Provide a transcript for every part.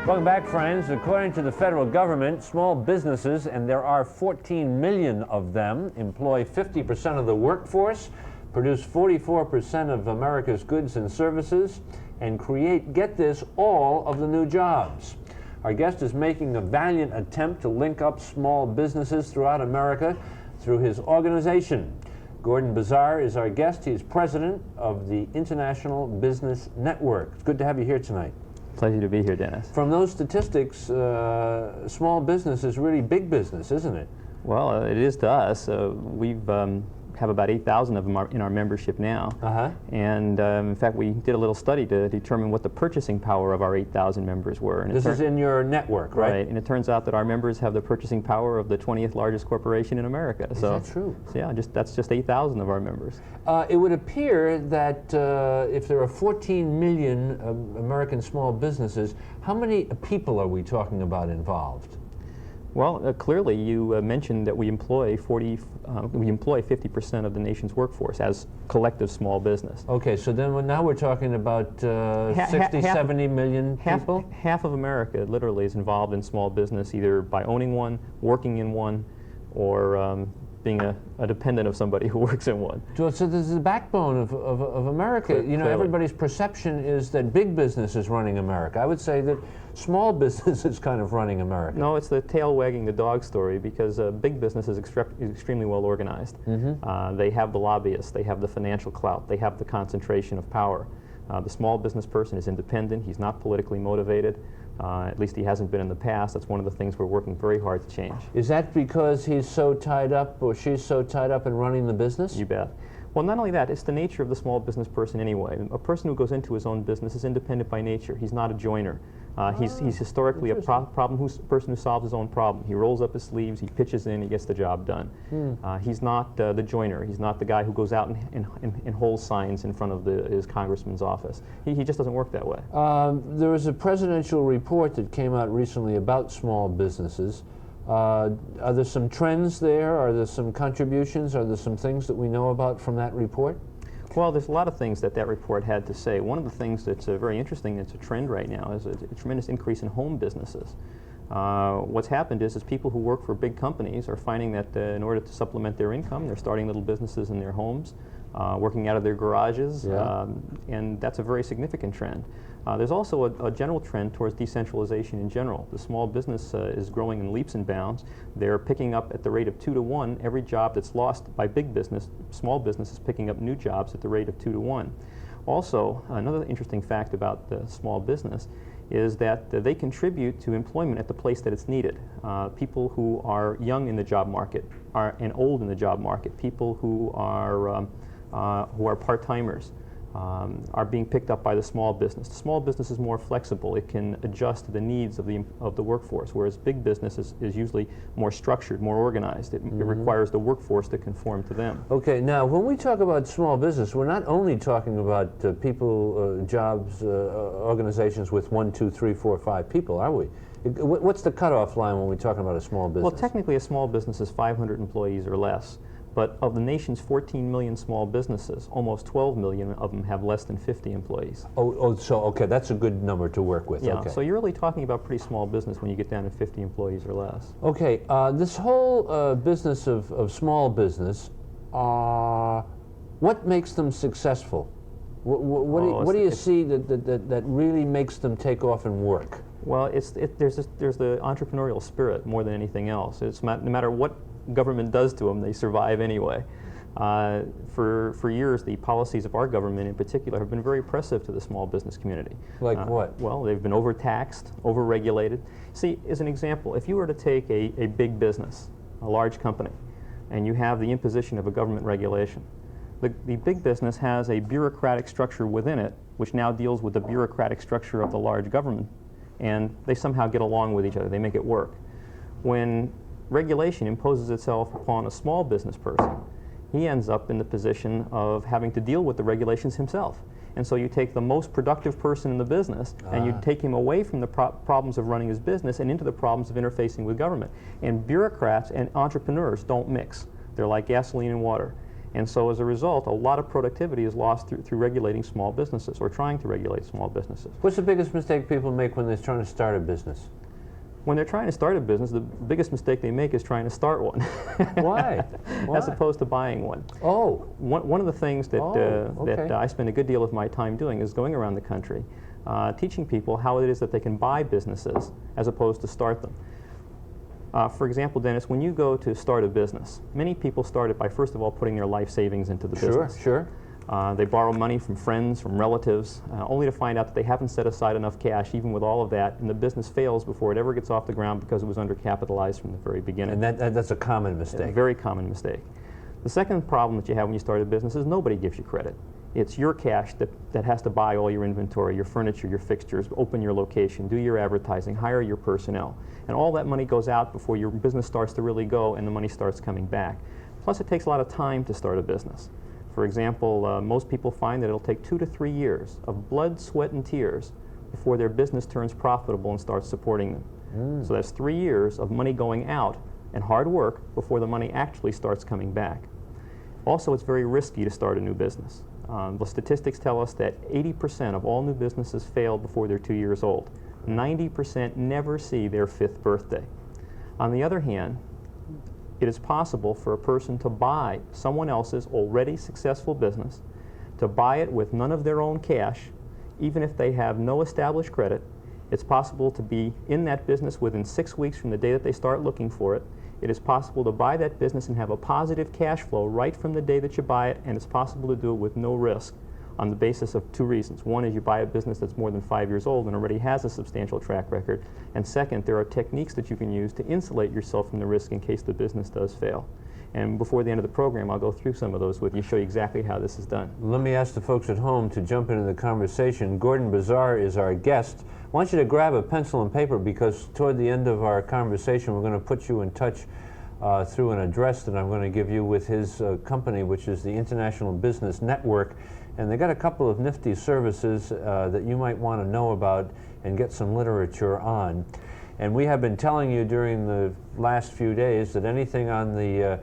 Welcome back, friends. According to the federal government, small businesses, and there are 14 million of them, employ 50% of the workforce, produce 44% of America's goods and services, and create, get this, all of the new jobs. Our guest is making a valiant attempt to link up small businesses throughout America through his organization. Gordon Bizar is our guest. He is president of the International Business Network. It's good to have you here tonight. Pleasure to be here, Dennis. From those statistics, small business is really big business, isn't it? Well, it is to us. We have about 8,000 of them in our membership now. And in fact, we did a little study to determine what the purchasing power of our 8,000 members were. And this is in your network, right? Right, and it turns out that our members have the purchasing power of the 20th largest corporation in America. Is that true? So yeah, that's just 8,000 of our members. It would appear that if there are 14 million American small businesses, how many people are we talking about involved? Well, clearly you mentioned that we employ 50% of the nation's workforce as collective small business. Okay, so then now we're talking about 60, 70 million people? Half of America literally is involved in small business, either by owning one, working in one, or being a dependent of somebody who works in one. So this is the backbone of America. You know, everybody's perception is that big business is running America. I would say that small business is kind of running America. No, it's the tail wagging the dog story, because big business is extremely well organized. They have the lobbyists, they have the financial clout, they have the concentration of power. The small business person is independent, he's not politically motivated. At least he hasn't been in the past. That's one of the things we're working very hard to change. Is that because he's so tied up, or she's so tied up in running the business? You bet. Well, not only that, it's the nature of the small business person anyway. A person who goes into his own business is independent by nature. He's not a joiner. He's historically a person who solves his own problem. He rolls up his sleeves, he pitches in, he gets the job done. He's not the joiner. He's not the guy who goes out and holds signs in front of his congressman's office. He just doesn't work that way. There was a presidential report that came out recently about small businesses. Are there some trends there? Are there some contributions? Are there some things that we know about from that report? Well, there's a lot of things that report had to say. One of the things that's very interesting, that's a trend right now, is a tremendous increase in home businesses. What's happened is people who work for big companies are finding that in order to supplement their income, they're starting little businesses in their homes, working out of their garages, and that's a very significant trend. There's also a general trend towards decentralization in general. The small business is growing in leaps and bounds. They're picking up at the rate of 2 to 1 every job that's lost by big business. Small business is picking up new jobs at the rate of 2 to 1. Also, another interesting fact about the small business is that they contribute to employment at the place that it's needed. People who are young in the job market and old in the job market, people who are part-timers, are being picked up by the small business. The small business is more flexible. It can adjust to the needs of the workforce, whereas big business is usually more structured, more organized. It requires the workforce to conform to them. Okay, now when we talk about small business, we're not only talking about people, jobs, organizations with 1, 2, 3, 4, 5 people, are we? What's the cutoff line when we're talking about a small business? Well, technically a small business is 500 employees or less. But of the nation's 14 million small businesses, almost 12 million of them have less than 50 employees. So okay, that's a good number to work with. Yeah, okay. So you're really talking about pretty small business when you get down to 50 employees or less. Okay, this whole business of small business, what makes them successful? What do you see that really makes them take off and work? Well, there's the entrepreneurial spirit more than anything else. It's no matter what government does to them, they survive anyway. For years, the policies of our government in particular have been very oppressive to the small business community. Like what? Well, they've been overtaxed, overregulated. See, as an example, if you were to take a big business, a large company, and you have the imposition of a government regulation, the big business has a bureaucratic structure within it, which now deals with the bureaucratic structure of the large government, and they somehow get along with each other. They make it work. When regulation imposes itself upon a small business person, he ends up in the position of having to deal with the regulations himself. And so you take the most productive person in the business and you take him away from the problems of running his business and into the problems of interfacing with government. And bureaucrats and entrepreneurs don't mix. They're like gasoline and water. And so as a result, a lot of productivity is lost through regulating small businesses or trying to regulate small businesses. What's the biggest mistake people make when they're trying to start a business? When they're trying to start a business, the biggest mistake they make is trying to start one. Why? As opposed to buying one. Oh. One of the things that, Okay. that I spend a good deal of my time doing is going around the country, teaching people how it is that they can buy businesses as opposed to start them. For example, Dennis, when you go to start a business, many people start it by first of all putting their life savings into the business. Sure. They borrow money from friends, from relatives, only to find out that they haven't set aside enough cash, even with all of that, and the business fails before it ever gets off the ground because it was undercapitalized from the very beginning. And that's a common mistake. A very common mistake. The second problem that you have when you start a business is nobody gives you credit. It's your cash that has to buy all your inventory, your furniture, your fixtures, open your location, do your advertising, hire your personnel. And all that money goes out before your business starts to really go and the money starts coming back. Plus, it takes a lot of time to start a business. For example, most people find that it'll take 2 to 3 years of blood, sweat, and tears before their business turns profitable and starts supporting them. So that's 3 years of money going out and hard work before the money actually starts coming back. Also, it's very risky to start a new business. The statistics tell us that 80% of all new businesses fail before they're 2 years old. 90% never see their 5th birthday. On the other hand, it is possible for a person to buy someone else's already successful business, to buy it with none of their own cash, even if they have no established credit. It's possible to be in that business within 6 weeks from the day that they start looking for it. It is possible to buy that business and have a positive cash flow right from the day that you buy it, and it's possible to do it with no risk on the basis of 2 reasons. One is you buy a business that's more than 5 years old and already has a substantial track record. And second, there are techniques that you can use to insulate yourself from the risk in case the business does fail. And before the end of the program, I'll go through some of those with you, show you exactly how this is done. Let me ask the folks at home to jump into the conversation. Gordon Bizar is our guest. I want you to grab a pencil and paper because toward the end of our conversation, we're going to put you in touch through an address that I'm going to give you with his company, which is the International Business Network. And they got a couple of nifty services that you might want to know about and get some literature on. And we have been telling you during the last few days that anything on the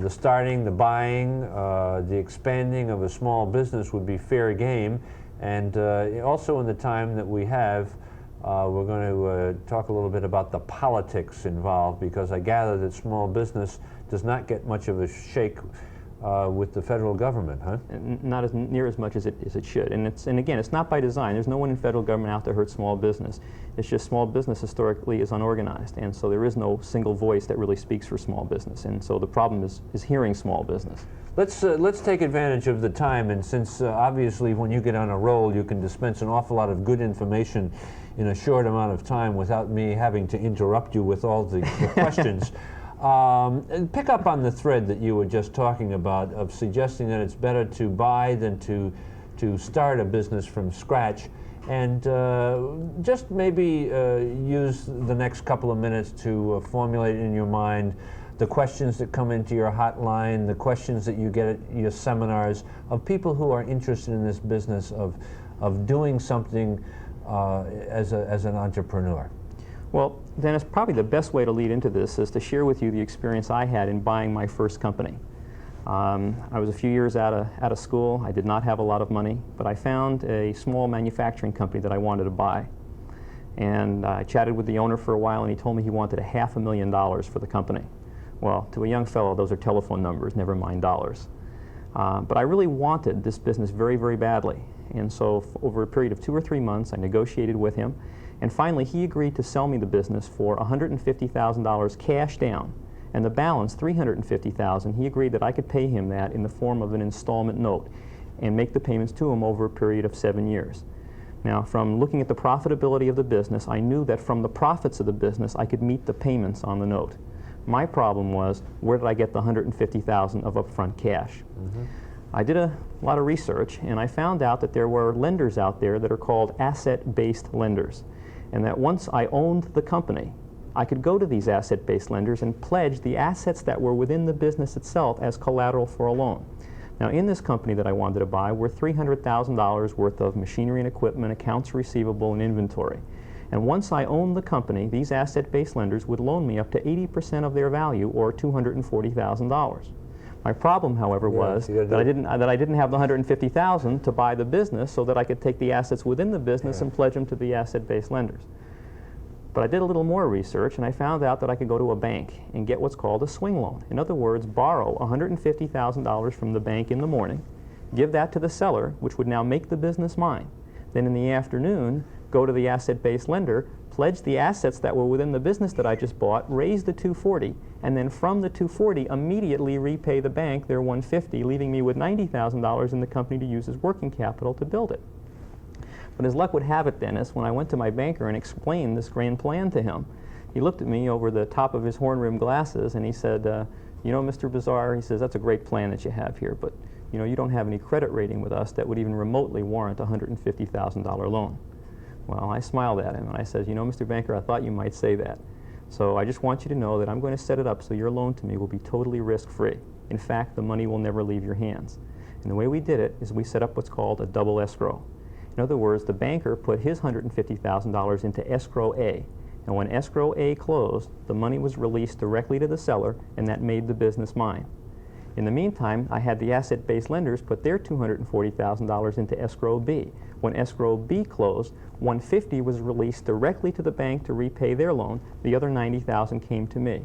starting, the buying, the expanding of a small business would be fair game. And also in the time that we have, we're going to talk a little bit about the politics involved, because I gather that small business does not get much of a shake with the federal government, huh? Not near as much as it should. And again, it's not by design. There's no one in federal government out to hurt small business. It's just small business historically is unorganized, and so there is no single voice that really speaks for small business. And so the problem is hearing small business. Let's take advantage of the time, and since obviously when you get on a roll, you can dispense an awful lot of good information in a short amount of time without me having to interrupt you with all the questions. And pick up on the thread that you were just talking about of suggesting that it's better to buy than to start a business from scratch, and just maybe use the next couple of minutes to formulate in your mind the questions that come into your hotline, the questions that you get at your seminars of people who are interested in this business of doing something as an entrepreneur. Well, Dennis, probably the best way to lead into this is to share with you the experience I had in buying my first company. I was a few years out of school. I did not have a lot of money, but I found a small manufacturing company that I wanted to buy. And I chatted with the owner for a while, and he told me he wanted $500,000 for the company. Well, to a young fellow, those are telephone numbers, never mind dollars. But I really wanted this business very, very badly. And so over a period of 2 or 3 months, I negotiated with him. And finally, he agreed to sell me the business for $150,000 cash down. And the balance, $350,000, he agreed that I could pay him that in the form of an installment note and make the payments to him over a period of 7 years. Now, from looking at the profitability of the business, I knew that from the profits of the business, I could meet the payments on the note. My problem was, where did I get the $150,000 of upfront cash? I did a lot of research, and I found out that there were lenders out there that are called asset-based lenders, and that once I owned the company, I could go to these asset-based lenders and pledge the assets that were within the business itself as collateral for a loan. Now, in this company that I wanted to buy were $300,000 worth of machinery and equipment, accounts receivable, and inventory. And once I owned the company, these asset-based lenders would loan me up to 80% of their value, or $240,000. My problem, however, was that I didn't have the $150,000 to buy the business so that I could take the assets within the business and pledge them to the asset-based lenders. But I did a little more research, and I found out that I could go to a bank and get what's called a swing loan. In other words, borrow $150,000 from the bank in the morning, give that to the seller, which would now make the business mine. Then in the afternoon, go to the asset-based lender, pledge the assets that were within the business that I just bought, raise the $240, and then from the $240 immediately repay the bank their $150, leaving me with $90,000 in the company to use as working capital to build it. But as luck would have it, Dennis, when I went to my banker and explained this grand plan to him, he looked at me over the top of his horn-rimmed glasses and he said, you know, Mr. Bizar, he says, that's a great plan that you have here, but you know, you don't have any credit rating with us that would even remotely warrant a $150,000 loan. Well, I smiled at him and I said, you know, Mr. Banker, I thought you might say that. So I just want you to know that I'm going to set it up so your loan to me will be totally risk-free. In fact, the money will never leave your hands. And the way we did it is we set up what's called a double escrow. In other words, the banker put his $150,000 into escrow A. And when escrow A closed, the money was released directly to the seller, and that made the business mine. In the meantime, I had the asset-based lenders put their $240,000 into escrow B. When escrow B closed, $150,000 was released directly to the bank to repay their loan. The other $90,000 came to me.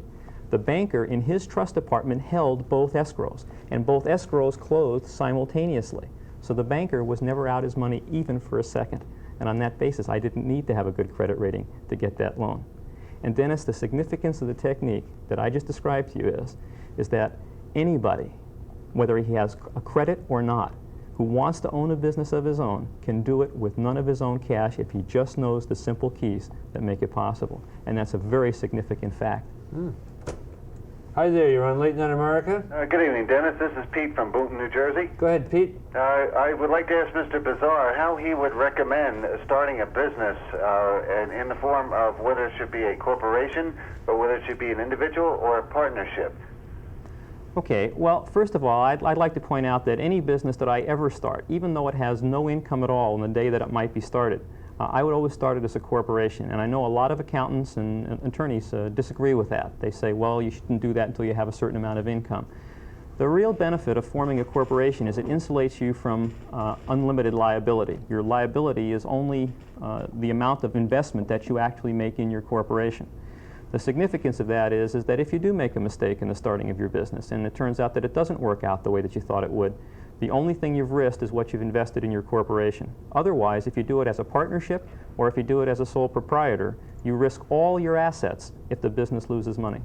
The banker, in his trust department, held both escrows, and both escrows closed simultaneously. So the banker was never out his money even for a second. And on that basis, I didn't need to have a good credit rating to get that loan. And Dennis, the significance of the technique that I just described to you is that anybody, whether he has a credit or not, who wants to own a business of his own can do it with none of his own cash if he just knows the simple keys that make it possible. And that's a very significant fact. Hi there, you're on Late Night America. Good evening, Dennis. This is Pete from Boonton, New Jersey. Go ahead, Pete. I would like to ask Mr. Bizar how he would recommend starting a business in the form of whether it should be a corporation or whether it should be an individual or a partnership. Okay, well, first of all, I'd like to point out that any business that I ever start, even though it has no income at all on the day that it might be started, I would always start it as a corporation. And I know a lot of accountants and attorneys disagree with that. They say, well, you shouldn't do that until you have a certain amount of income. The real benefit of forming a corporation is it insulates you from unlimited liability. Your liability is only the amount of investment that you actually make in your corporation. The significance of that is that if you do make a mistake in the starting of your business and it turns out that it doesn't work out the way that you thought it would, the only thing you've risked is what you've invested in your corporation. Otherwise, if you do it as a partnership or if you do it as a sole proprietor, you risk all your assets if the business loses money.